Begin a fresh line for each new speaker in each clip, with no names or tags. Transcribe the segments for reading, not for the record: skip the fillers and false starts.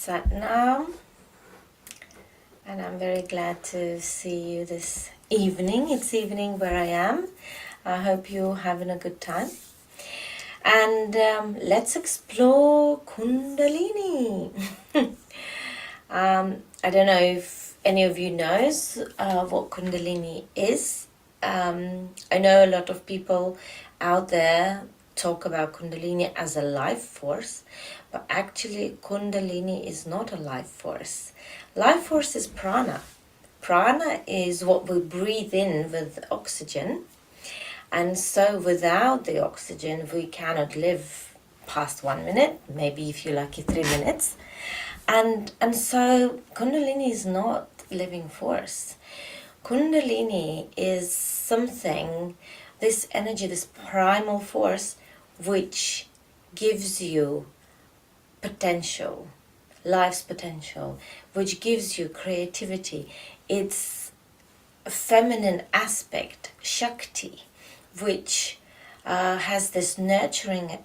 Sat now, and I'm very glad to see you this evening. It's evening where I am. I hope you're having a good time. And let's explore Kundalini. I don't know if any of you knows what Kundalini is. I know a lot of people out there talk about Kundalini as a life force, but actually Kundalini is not a life force. Life force is prana. Prana is what we breathe in with oxygen, and so without the oxygen we cannot live past 1 minute, maybe if you're lucky 3 minutes. And so Kundalini is not living force. Kundalini is something, this energy, this primal force, which gives you potential, life's potential, which gives you creativity. It's a feminine aspect, Shakti, which has this nurturing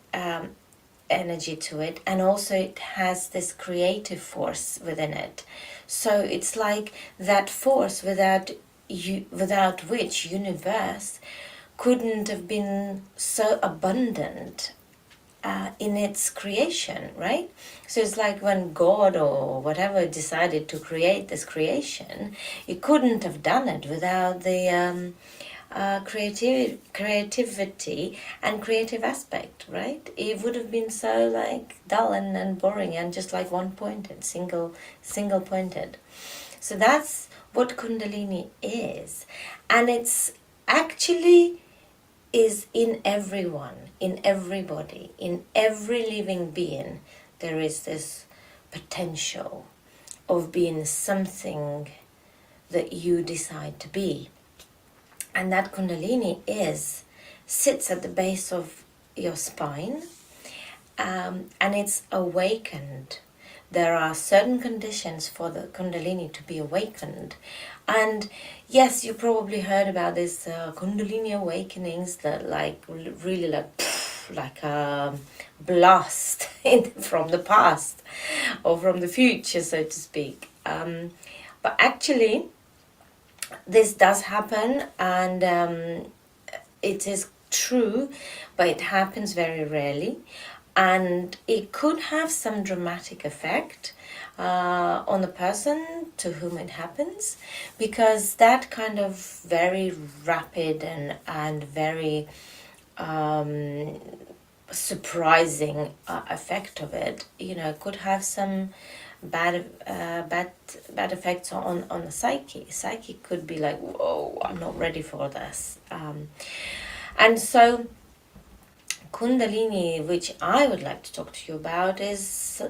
energy to it, and also it has this creative force within it. So it's like that force without which universe couldn't have been so abundant in its creation, right? So it's like when God or whatever decided to create this creation, it couldn't have done it without the creativity and creative aspect, right? It would have been so like dull and boring and just like one-pointed, single pointed. So that's what Kundalini is, and it's actually is in everyone, in everybody, in every living being. There is this potential of being something that you decide to be. And that Kundalini sits at the base of your spine, and it's awakened. There are certain conditions for the Kundalini to be awakened. And yes, you probably heard about this Kundalini awakenings that like really like a blast from the past or from the future, so to speak. But actually, this does happen, and it is true, but it happens very rarely. And it could have some dramatic effect on the person to whom it happens, because that kind of very rapid and very surprising effect of it, could have some bad effects on the psyche. Psyche could be like, whoa, I'm not ready for this. And so Kundalini, which I would like to talk to you about, is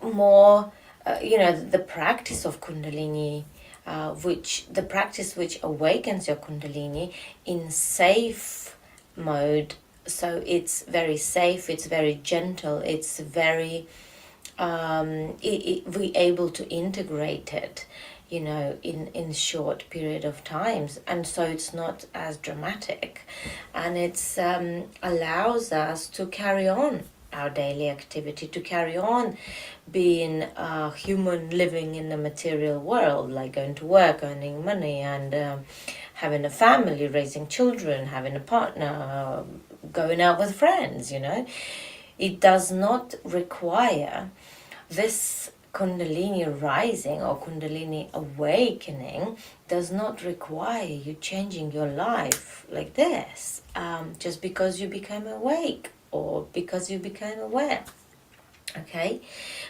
more, the practice of Kundalini, the practice which awakens your Kundalini in safe mode. So it's very safe, it's very gentle, it's very, we able to integrate it, in short period of times, and so it's not as dramatic, and it's allows us to carry on our daily activity, to carry on being a human living in the material world, like going to work, earning money, and having a family, raising children, having a partner, going out with friends. It does not require this Kundalini rising or Kundalini awakening does not require you changing your life like this, just because you became awake or because you became aware. Okay,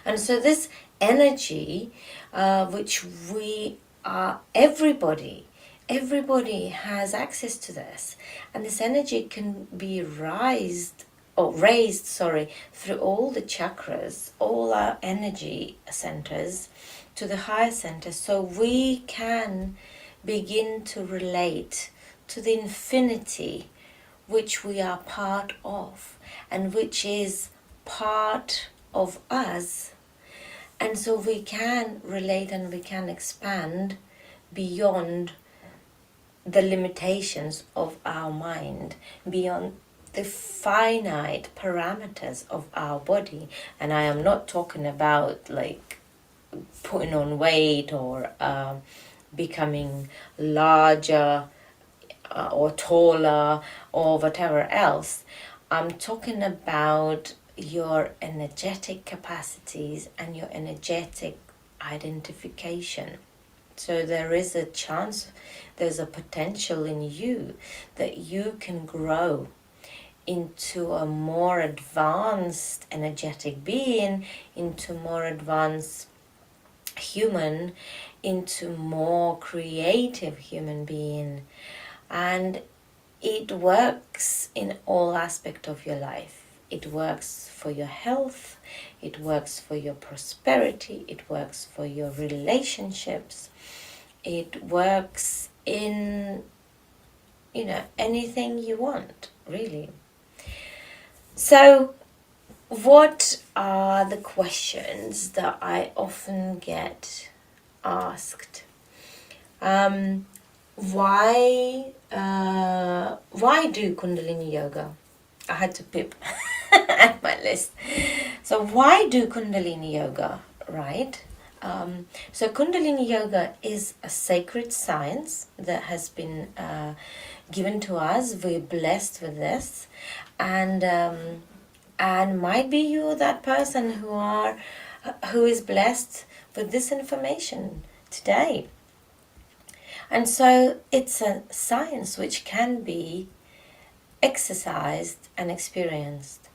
and so this energy, which we are, everybody has access to this, and this energy can be raised through all the chakras, all our energy centers to the higher centers, so we can begin to relate to the infinity which we are part of and which is part of us. And so we can relate and we can expand beyond the limitations of our mind, beyond the finite parameters of our body. And I am not talking about like putting on weight or becoming larger or taller or whatever else. I'm talking about your energetic capacities and your energetic identification. So there is a chance, there's a potential in you that you can grow into a more advanced energetic being, into more advanced human, into more creative human being. And it works in all aspects of your life. It works for your health, it works for your prosperity, it works for your relationships, it works in, anything you want, really. So, what are the questions that I often get asked? Why do Kundalini Yoga? I had to pip at my list. So why do Kundalini Yoga, right? So Kundalini Yoga is a sacred science that has been given to us. We're blessed with this, and might be you that person who is blessed with this information today. And so it's a science which can be exercised and experienced.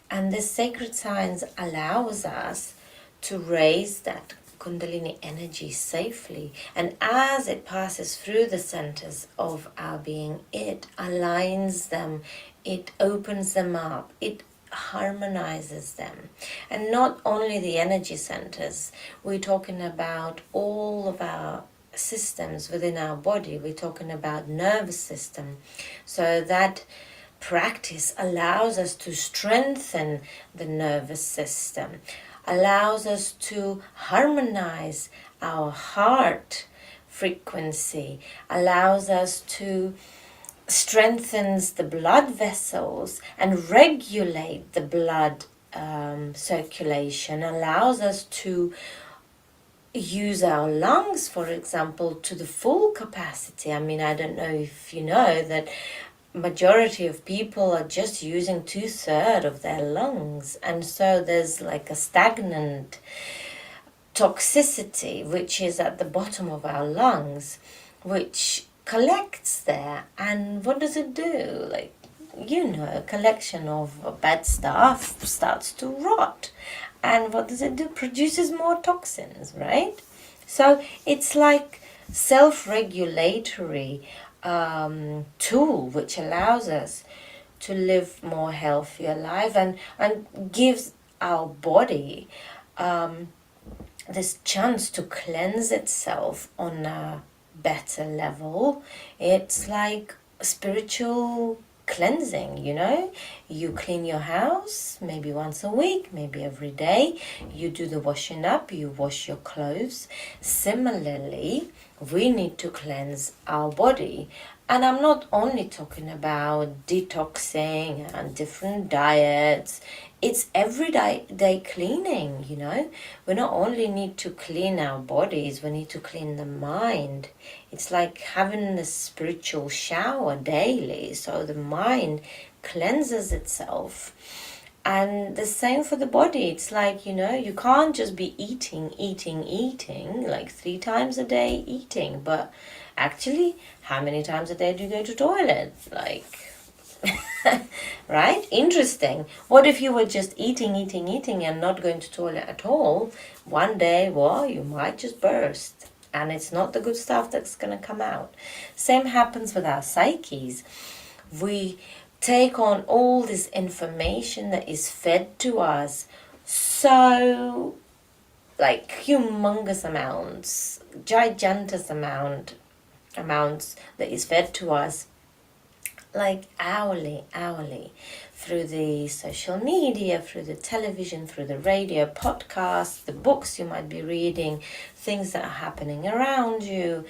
And this sacred science allows us to raise that Kundalini energy safely. And as it passes through the centers of our being, it aligns them, it opens them up, it harmonizes them. And not only the energy centers, we're talking about all of our systems within our body. We're talking about nervous system. So that practice allows us to strengthen the nervous system, allows us to harmonize our heart frequency, allows us to strengthens the blood vessels and regulate the blood circulation, allows us to use our lungs, for example, to the full capacity. I mean, I don't know if you know that majority of people are just using 2/3 of their lungs, and so there's like a stagnant toxicity which is at the bottom of our lungs, which collects there. And what does it do? Like, a collection of bad stuff starts to rot. And what does it do? Produces more toxins, right? So it's like self-regulatory tool which allows us to live more healthier life and gives our body this chance to cleanse itself on a better level. It's like spiritual cleansing, you clean your house maybe once a week, maybe every day, you do the washing up, you wash your clothes. Similarly, we need to cleanse our body. And I'm not only talking about detoxing and different diets, it's everyday cleaning, We not only need to clean our bodies, we need to clean the mind. It's like having a spiritual shower daily, so the mind cleanses itself. And the same for the body. It's like, you can't just be eating, like 3 times a day eating. But actually, how many times a day do you go to toilet? Like, right? Interesting. What if you were just eating and not going to toilet at all? One day, well, you might just burst. And it's not the good stuff that's going to come out. Same happens with our psyches. We take on all this information that is fed to us, so like humongous amounts, gigantic amounts that is fed to us, like hourly, through the social media, through the television, through the radio, podcasts, the books you might be reading, things that are happening around you.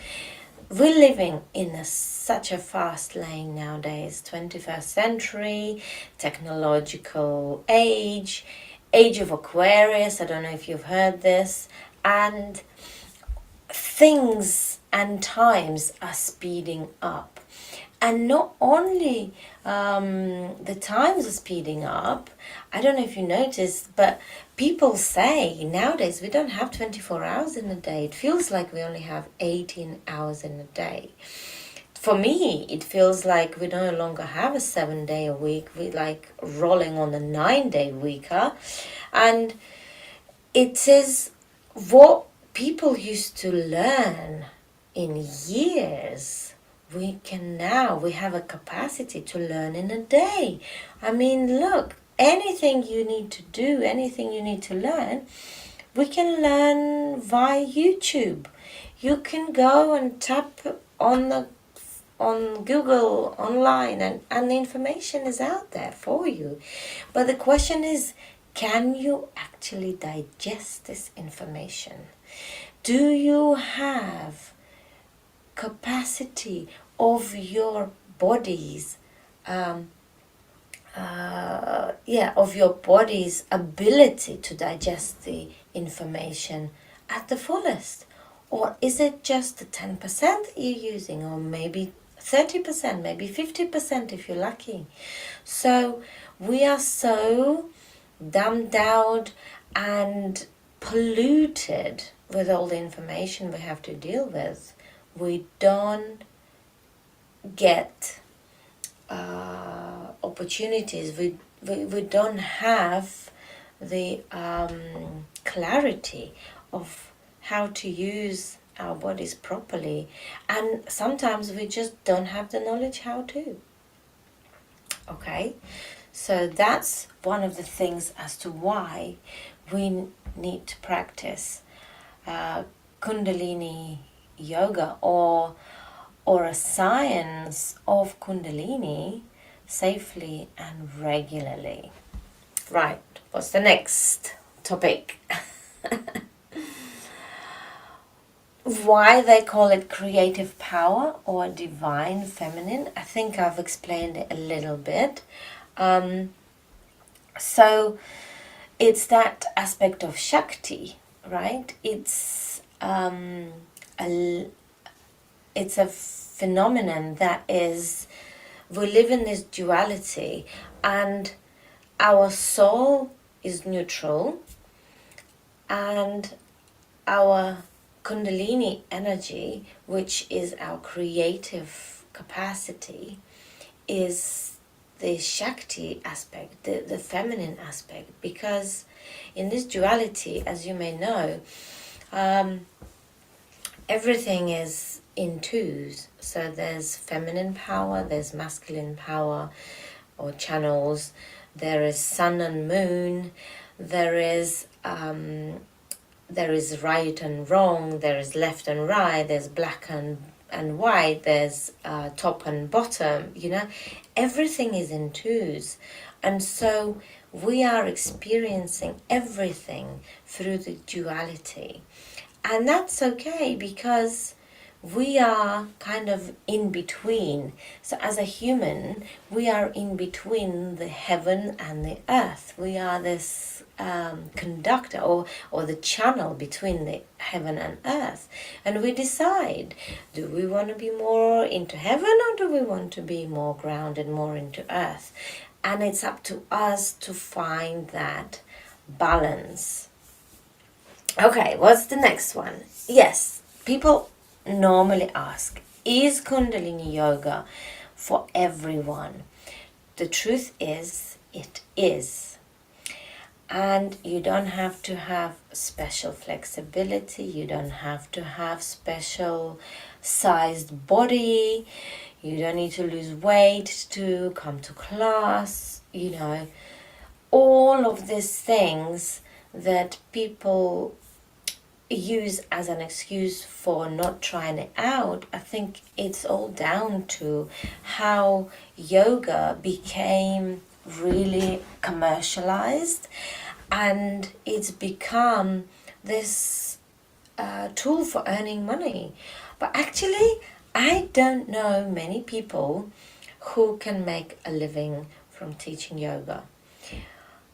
we're living in such a fast lane nowadays, 21st century, technological age of Aquarius, I don't know if you've heard this, and things and times are speeding up. And not only the times are speeding up, I don't know if you noticed, but people say nowadays we don't have 24 hours in a day. It feels like we only have 18 hours in a day. For me, it feels like we no longer have a 7-day a week. We're like rolling on a 9-day week, huh? And it is what people used to learn in years. We have a capacity to learn in a day. I mean, look, anything you need to do, anything you need to learn, we can learn via YouTube. You can go and tap on Google online, and the information is out there for you. But the question is, can you actually digest this information? Do you have capacity of your body's ability to digest the information at the fullest? Or is it just the 10% that you're using, or maybe 30%, maybe 50% if you're lucky? So we are so dumbed down and polluted with all the information we have to deal with. We don't get opportunities. We don't have the clarity of how to use our bodies properly, and sometimes we just don't have the knowledge how to. Okay, so that's one of the things as to why we need to practice Kundalini Yoga or a science of Kundalini safely and regularly. Right, what's the next topic? Why they call it creative power or divine feminine, I think I've explained it a little bit. So it's that aspect of Shakti, right? It's a phenomenon that is, we live in this duality, and our soul is neutral, and our Kundalini energy, which is our creative capacity, is the Shakti aspect, the feminine aspect. Because in this duality, as you may know, everything is in twos. So there's feminine power, there's masculine power or channels, there is sun and moon, there is right and wrong, there is left and right, there's black and white, there's top and bottom, everything is in twos. And so we are experiencing everything through the duality. And that's okay, because we are kind of in between. So as a human, we are in between the heaven and the earth. We are this conductor or the channel between the heaven and earth. And we decide, do we want to be more into heaven, or do we want to be more grounded, more into earth? And it's up to us to find that balance. Okay, what's the next one? Yes, people normally ask, is Kundalini Yoga for everyone? The truth is, it is. And you don't have to have special flexibility, you don't have to have special sized body, you don't need to lose weight to come to class, all of these things that people use as an excuse for not trying it out. I think it's all down to how yoga became really commercialized, and it's become this tool for earning money. But actually, I don't know many people who can make a living from teaching yoga.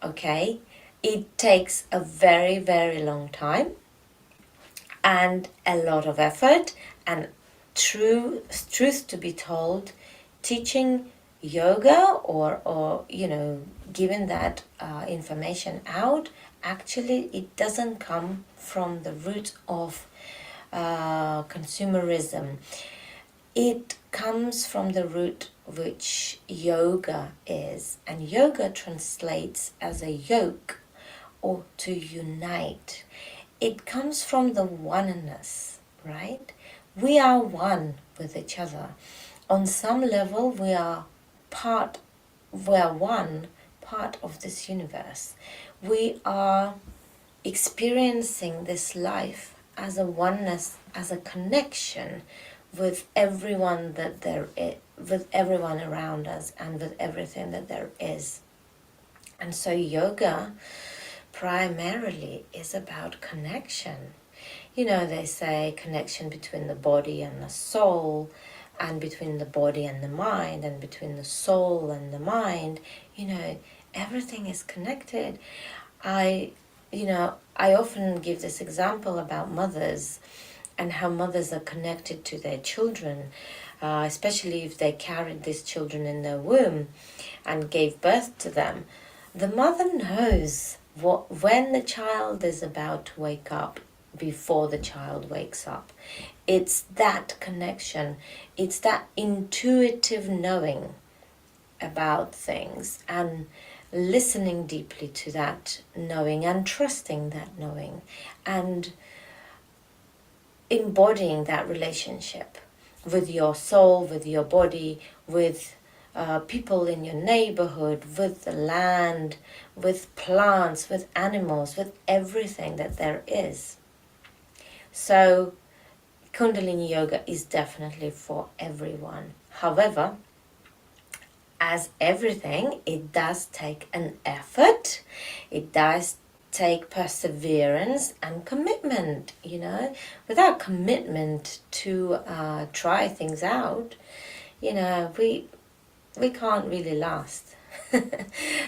Okay, it takes a very, very long time and a lot of effort, and truth to be told, teaching yoga or giving that information out, actually it doesn't come from the root of consumerism. It comes from the root which yoga is, and yoga translates as a yoke or to unite. It comes from the oneness, right? We are one with each other. On some level, we are one part of this universe. We are experiencing this life as a oneness, as a connection with everyone that there is, with everyone around us, and with everything that there is. And so yoga primarily is about connection. They say connection between the body and the soul, and between the body and the mind, and between the soul and the mind. Everything is connected. I often give this example about mothers and how mothers are connected to their children, especially if they carried these children in their womb and gave birth to them. The mother knows when the child is about to wake up, before the child wakes up. It's that connection. It's that intuitive knowing about things, and listening deeply to that knowing, and trusting that knowing, and embodying that relationship with your soul, with your body, with people in your neighborhood, with the land, with plants, with animals, with everything that there is. So Kundalini Yoga is definitely for everyone. However, as everything, it does take an effort. It does take perseverance and commitment. Without commitment to try things out, we can't really last.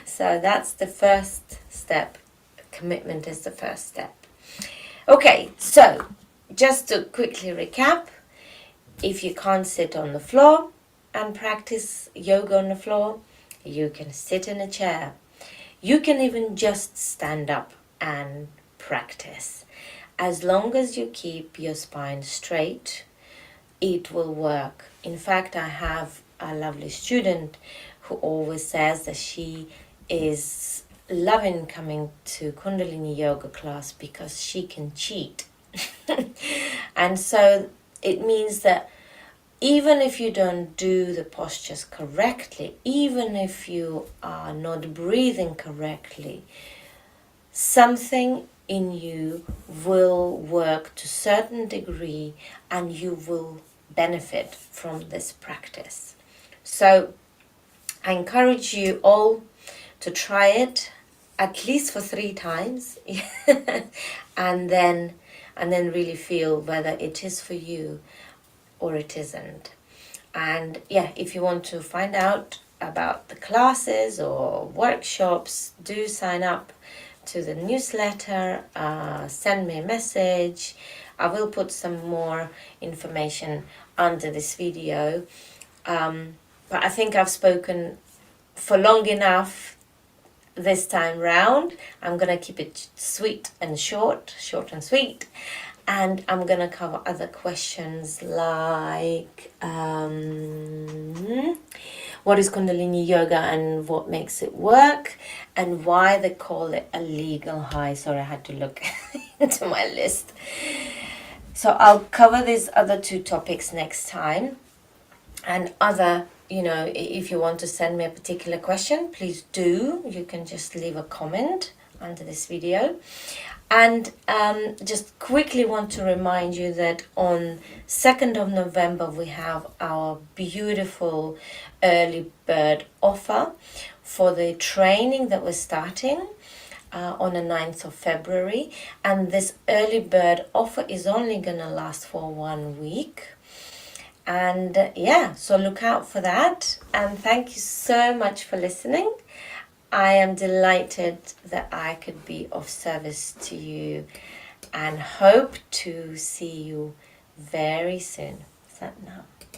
So that's the first step. Commitment is the first step. Okay, so just to quickly recap, if you can't sit on the floor and practice yoga on the floor, you can sit in a chair. You can even just stand up and practice. As long as you keep your spine straight, it will work. In fact, I have a lovely student who always says that she is loving coming to Kundalini Yoga class because she can cheat. And so it means that even if you don't do the postures correctly, even if you are not breathing correctly, something in you will work to a certain degree, and you will benefit from this practice. So I encourage you all to try it at least for 3 times and then really feel whether it is for you or it isn't. And if you want to find out about the classes or workshops, do sign up to the newsletter, send me a message. I will put some more information under this video, but I think I've spoken for long enough this time round. I'm gonna keep it short and sweet, and I'm gonna cover other questions like what is Kundalini Yoga and what makes it work, and why they call it a legal high. Sorry, I had to look into my list. So I'll cover these other 2 topics next time. And if you want to send me a particular question, please do. You can just leave a comment under this video. And just quickly want to remind you that on 2nd of November we have our beautiful early bird offer for the training that we're starting on the 9th of February. And this early bird offer is only going to last for 1 week. And yeah, so look out for that. And thank you so much for listening. I am delighted that I could be of service to you and hope to see you very soon. Sat Nam.